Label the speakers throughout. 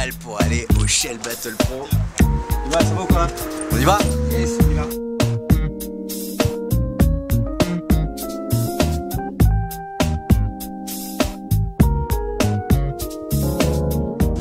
Speaker 1: Yuval pour aller au Shell Battle Pro.
Speaker 2: Yuval, ça va ou quoi?
Speaker 1: On y va?
Speaker 2: Yes, on y va.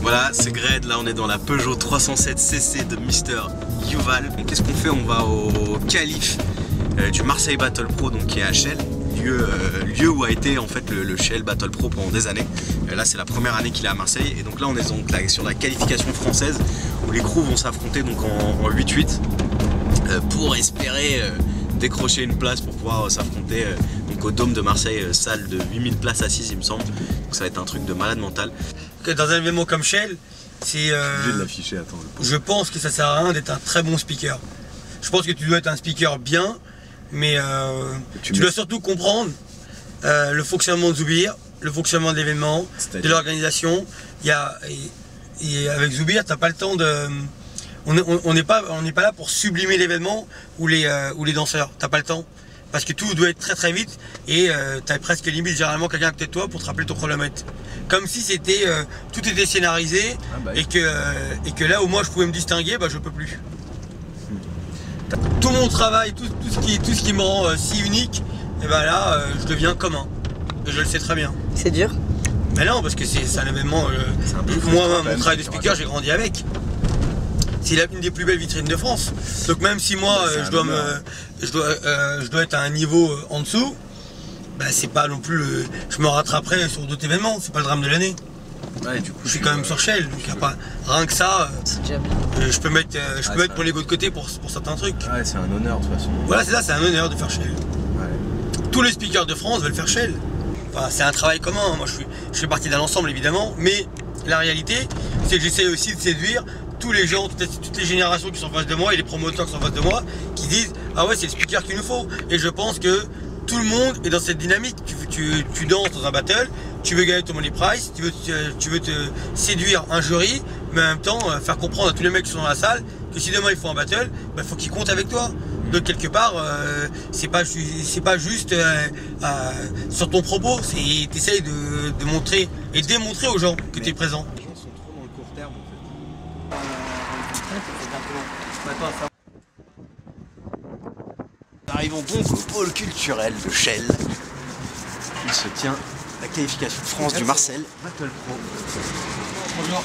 Speaker 1: Voilà, c'est Gred, là on est dans la Peugeot 307 CC de Mr Yuval. Qu'est-ce qu'on fait? On va au qualif du Marseille Battle Pro, donc qui est à Shell, lieu où a été en fait le Shell Battle Pro pendant des années. Là c'est la première année qu'il est à Marseille, et donc là on est donc sur la qualification française où les crews vont s'affronter donc en 8-8 pour espérer décrocher une place pour pouvoir s'affronter donc au Dôme de Marseille, salle de 8000 places assises il me semble. Donc ça va être un truc de malade mental.
Speaker 2: Dans un événement comme Shell, c'est
Speaker 1: Obligé de l'afficher, attends.
Speaker 2: Je pense que ça sert à rien d'être un très bon speaker. Je pense que tu dois être un speaker bien, mais tu dois surtout comprendre le fonctionnement de Zoubir, le fonctionnement de l'événement, de l'organisation. Et avec Zoubir, t'as pas le temps de... On n'est pas là pour sublimer l'événement ou les danseurs. T'as pas le temps. Parce que tout doit être très très vite et tu as presque limite généralement quelqu'un à côté de toi pour te rappeler ton chronomètre. Comme si c'était tout était scénarisé et que là où moi je pouvais me distinguer, bah je peux plus. Tout mon travail, tout ce qui me rend si unique, et bah là je deviens commun. Et je le sais très bien.
Speaker 3: C'est dur?
Speaker 2: Mais non, parce que c'est un événement. Moi, mon travail de speaker, j'ai grandi avec. C'est une des plus belles vitrines de France. Donc même si moi je dois être à un niveau en dessous, bah, c'est pas non plus je me rattraperai sur d'autres événements, c'est pas le drame de l'année.
Speaker 1: Ouais, du coup,
Speaker 2: je suis quand même sur Shell, donc y a pas rien que ça.
Speaker 3: C'est déjà bien.
Speaker 2: Je peux mettre mon ego de côté pour certains trucs.
Speaker 1: Ouais, c'est un honneur de toute façon.
Speaker 2: Voilà, c'est ça, c'est un honneur de faire Shell.
Speaker 1: Ouais.
Speaker 2: Tous les speakers de France veulent faire Shell. Enfin, c'est un travail commun. Moi je fais partie d'un ensemble évidemment, mais la réalité c'est que j'essaie aussi de séduire tous les gens, toutes les générations qui sont en face de moi et les promoteurs qui sont en face de moi qui disent ah ouais, c'est le speaker qu'il nous faut. Et je pense que tout le monde est dans cette dynamique. Tu danses dans un battle, tu veux gagner ton money prize, tu veux te séduire un jury, mais en même temps faire comprendre à tous les mecs qui sont dans la salle que si demain ils font un battle, bah, faut qu'ils comptent avec toi. Donc quelque part, c'est pas juste sur ton propos, c'est t'essayes de montrer et démontrer aux gens que tu es présent.
Speaker 1: Les gens sont trop dans le court terme en fait. Nous arrivons donc au pôle culturel de Shell. Il se tient la qualification de France du Marseille Battle Pro.
Speaker 2: Bonjour.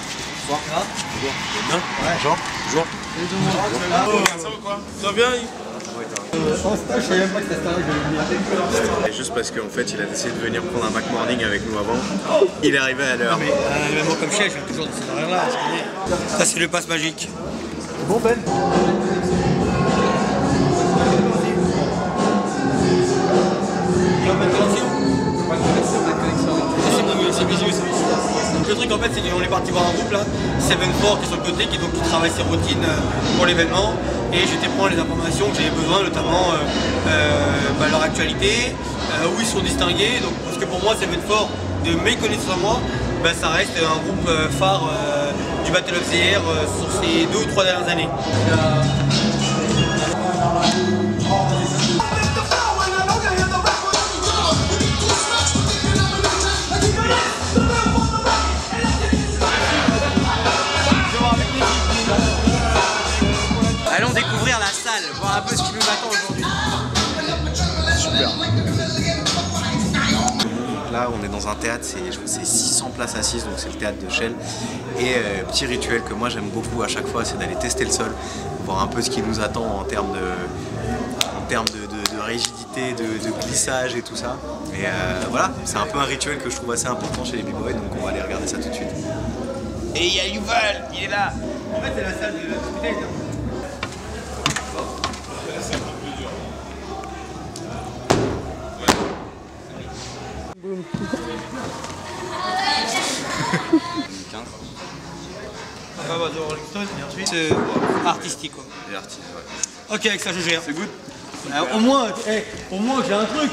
Speaker 1: Bonjour. Ça va? Bien? Ouais. Bonjour. Bonjour.
Speaker 4: Ça va quoi? Ça va bien?
Speaker 2: Je savais même pas que c'était ça, je vais venir.
Speaker 1: Juste parce qu'en fait il a décidé de venir prendre un Mac Morning avec nous avant. Il est arrivé à l'heure.
Speaker 2: Mais un événement comme Shell, je viens toujours dans ces horaires-là. Ça c'est le pass magique.
Speaker 1: Bon Ben.
Speaker 2: C'est visuel ça. Donc le truc en fait c'est qu'on est parti voir un groupe là, 7-4 qui est sur le côté, qui travaille ses routines pour l'événement, et j'étais prendre les informations que j'avais besoin, notamment leur actualité, où ils sont distingués. Donc parce que pour moi 7-4, de mes connaissances à moi, ça reste un groupe phare du Battle of the Year sur ces 2 ou 3 dernières années. Allons découvrir la salle, voir un peu ce qui nous attend aujourd'hui.
Speaker 1: Super. Donc là on est dans un théâtre, c'est 600 places assises, donc c'est le théâtre de Shell. Et petit rituel que moi j'aime beaucoup à chaque fois, c'est d'aller tester le sol, voir un peu ce qui nous attend en termes de rigidité, de glissage et tout ça. Et voilà, c'est un peu un rituel que je trouve assez important chez les b-boys, donc on va aller regarder ça tout de suite. Et il y a Yuval, il est là.
Speaker 2: En fait c'est la salle de l'hospitalité. De Rolling Stone et ensuite artistique quoi.
Speaker 1: Et artiste, ouais.
Speaker 2: Ok, avec ça je gère.
Speaker 1: C'est good.
Speaker 2: Au moins j'ai un truc.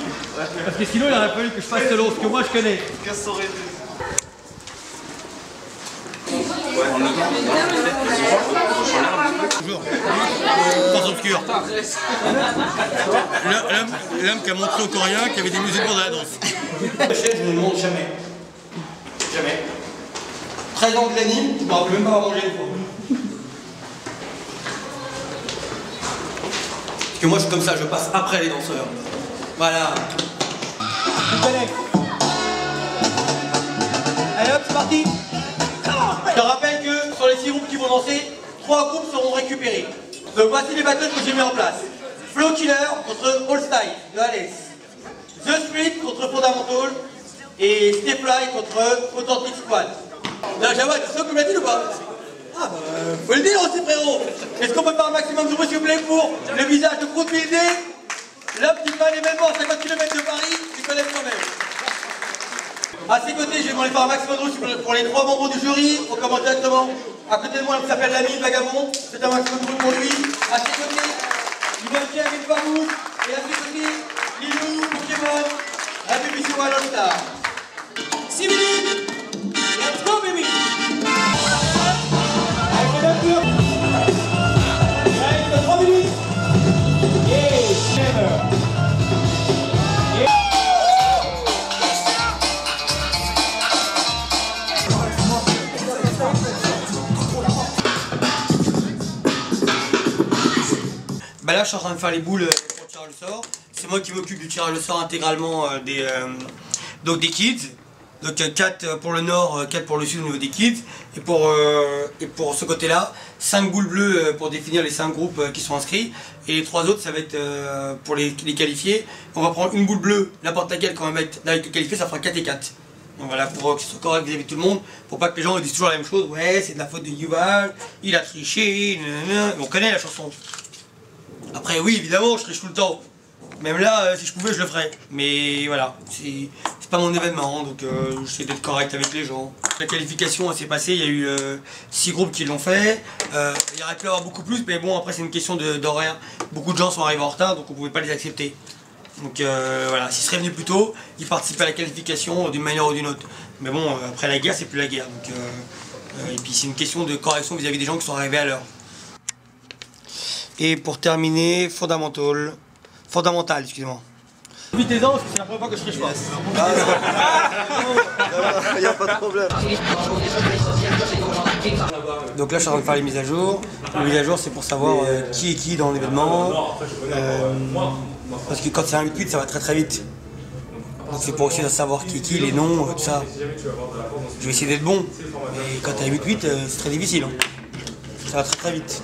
Speaker 2: Parce que sinon il aurait fallu que je fasse selon ce que moi je connais.
Speaker 4: Qu'est-ce que ça aurait été?
Speaker 2: Toujours. Force obscure. L'homme qui a montré aux Coréens qu'il y avait des musiques pour de la danse. Je ne le montre jamais. Jamais. 13 ans que j'anime, je me rappelle même pas avoir mangé une fois. Parce que moi je suis comme ça, je passe après les danseurs. Voilà. Allez hop, c'est parti. Je rappelle que sur les 6 groupes qui vont danser, 3 groupes seront récupérés. Donc voici les battles que j'ai mis en place. Flow Killer contre All Style de Alès. The Street contre Fundamental. Et Stay Fly contre Authentic Squad. Là, Jawad, tu sais ce que m'a dit ou pas? Ah bah, faut le dire aussi frérot. Est-ce qu'on peut faire un maximum de bruit s'il vous plaît pour le visage de Prout Buildé? L'homme qui fait l'événement à 50 km de Paris, tu connais quand même. A ses côtés, je vais demander faire un maximum de bruit pour les 3 membres du jury. On commence directement. À côté de moi, il s'appelle Lamy, Vagabond. C'est un maximum de bruit pour lui. À ses côtés, il vient de avec Farouk. Et à ses côtés, Lilou, Pokémon, la BBC One All Star. 6 minutes. Let's go baby. Allez, 3 minutes. Bah là je suis en train de faire les boules pour le tirage au sort. C'est moi qui m'occupe du tirage au sort intégralement donc des kids. Donc 4 pour le nord, 4 pour le sud au niveau des kids. Et pour ce côté là, 5 boules bleues pour définir les 5 groupes qui sont inscrits. Et les 3 autres ça va être pour les qualifier. On va prendre une boule bleue, n'importe laquelle quand on va mettre avec le qualifié, ça fera 4 et 4. Donc voilà, pour que ce soit correct vis-à-vis de tout le monde, pour pas que les gens disent toujours la même chose. Ouais, c'est de la faute de Yuval, il a triché, nanana. On connaît la chanson. Après oui, évidemment, je triche tout le temps. Même là, si je pouvais, je le ferais. Mais voilà, c'est pas mon événement, donc j'essaie d'être correct avec les gens. La qualification s'est passée, il y a eu 6 groupes qui l'ont fait. Il aurait pu y avoir beaucoup plus, mais bon, après c'est une question d'horaire. Beaucoup de gens sont arrivés en retard, donc on pouvait pas les accepter. Donc voilà, s'ils seraient venus plus tôt, ils participent à la qualification d'une manière ou d'une autre. Mais bon, après la guerre, c'est plus la guerre. Donc, et puis c'est une question de correction vis-à-vis des gens qui sont arrivés à l'heure. Et pour terminer, Fondamental, excusez-moi. Profitez-en parce que c'est la première fois que je triche pas.
Speaker 3: Il n'y a pas de problème.
Speaker 2: Donc là je suis en train de faire les mises à jour. Les mises à jour c'est pour savoir qui est qui dans l'événement. Parce que quand c'est un 8-8 ça va très très vite. Donc c'est pour aussi savoir qui est qui, les noms, tout ça. Je vais essayer d'être bon. Mais quand t'as 8-8 c'est très difficile. Ça va très très vite.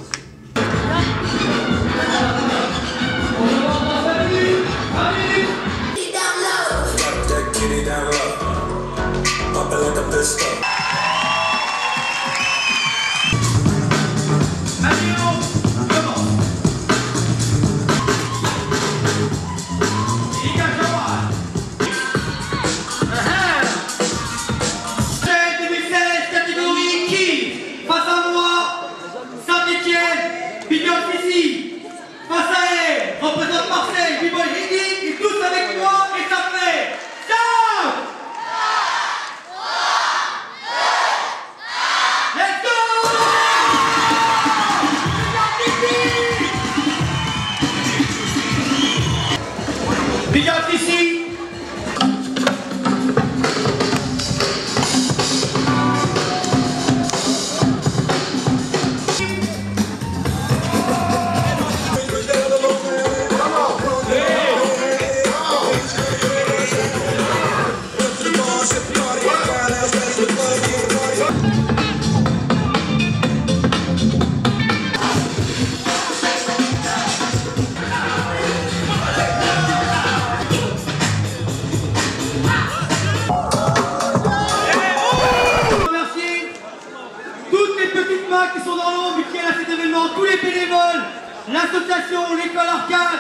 Speaker 2: Qui sont dans l'ombre qui est à cet événement, tous les bénévoles, l'association, l'école arcade,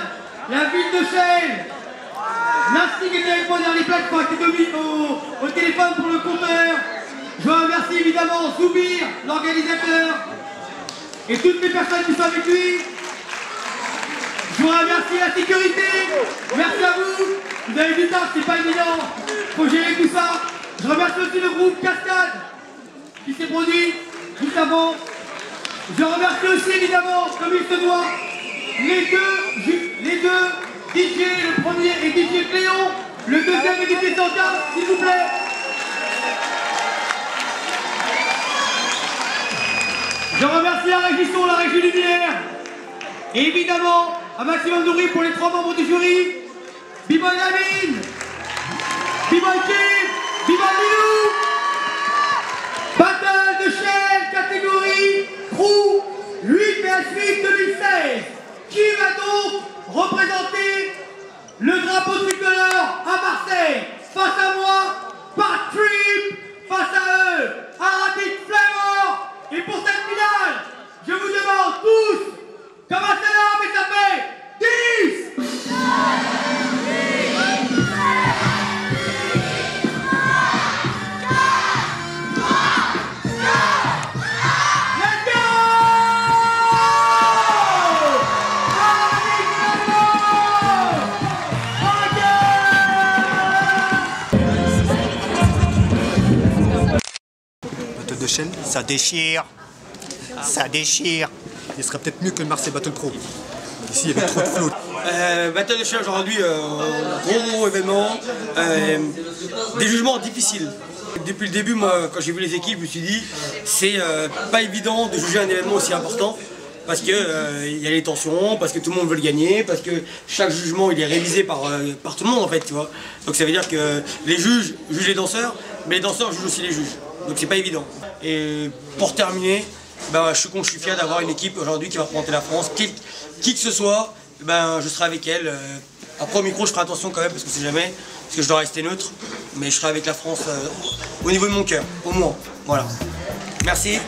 Speaker 2: la ville de Chelles, Nasty qui est avec moi derrière les plateformes, qui est mis au téléphone pour le compteur. Je remercie évidemment Zoubir, l'organisateur, et toutes les personnes qui sont avec lui. Je vous remercie la sécurité, merci à vous. Vous avez vu ça, c'est pas évident, faut gérer tout ça. Je remercie aussi le groupe Cascade qui s'est produit juste avant. Je remercie aussi évidemment, comme il se doit, les deux DJ, le premier est DJ Cléon, le deuxième est DJ Santa, s'il vous plaît. Je remercie la régie son, la régie lumière. Et évidemment, un maximum de bruit pour les 3 membres du jury. B-Boy Lamine, B-Boy Kim, B-Boy Milou. Battle de chaîne, catégorie Crew 8 vs 8 2016. Qui va donc représenter le drapeau tricolore à Marseille? Face à moi, Patrick. Face à eux, Arabic Flavor. Et pour cette finale, je vous demande tous, comment c'est là, mais ça fait 10. Let's go! Arabic Flavor!
Speaker 3: Battle de chaîne, ça déchire. Ça déchire. Il serait peut-être mieux que le Marseille Battle Pro. Ici, il y avait trop de flots.
Speaker 2: Battle de chaîne aujourd'hui, gros événement, des jugements difficiles. Depuis le début, moi, quand j'ai vu les équipes, je me suis dit, c'est pas évident de juger un événement aussi important. Parce que y a les tensions, parce que tout le monde veut le gagner, parce que chaque jugement il est révisé par tout le monde en fait, tu vois. Donc ça veut dire que les juges jugent les danseurs, mais les danseurs jugent aussi les juges. Donc c'est pas évident. Et pour terminer, je suis fier d'avoir une équipe aujourd'hui qui va représenter la France. Qui que ce soit, je serai avec elle. Après au micro je ferai attention quand même parce que c'est jamais, parce que je dois rester neutre, mais je serai avec la France au niveau de mon cœur, au moins. Voilà. Merci.